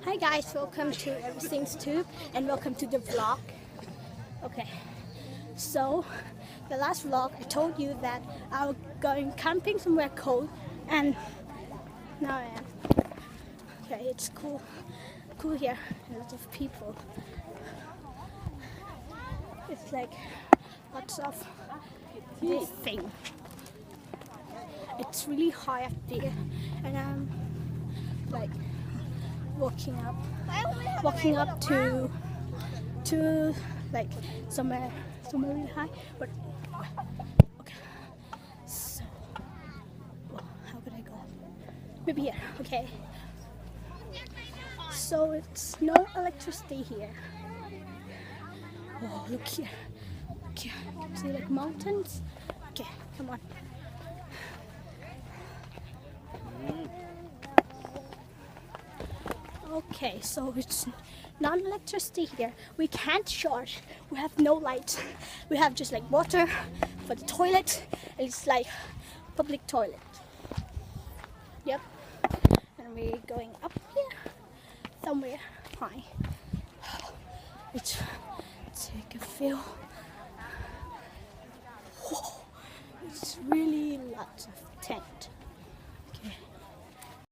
Hi guys, welcome to Everything's Tube and welcome to the vlog. Okay, so the last vlog I told you that I was going camping somewhere cold, and now I am. Okay, it's cool here, a lot of people. It's like lots of this thing. It's really high up there, and I'm like walking up to like somewhere really high. But okay, so how could I go? Maybe here. Okay. So it's no electricity here. Oh, look here. Look here. You can see like mountains. Okay, come on. Okay, so it's non-electricity here. We can't charge. We have no light. We have just like water for the toilet. It's like public toilet. Yep. And we're going up here somewhere high. Let's take a feel. Whoa. It's really lots of tent.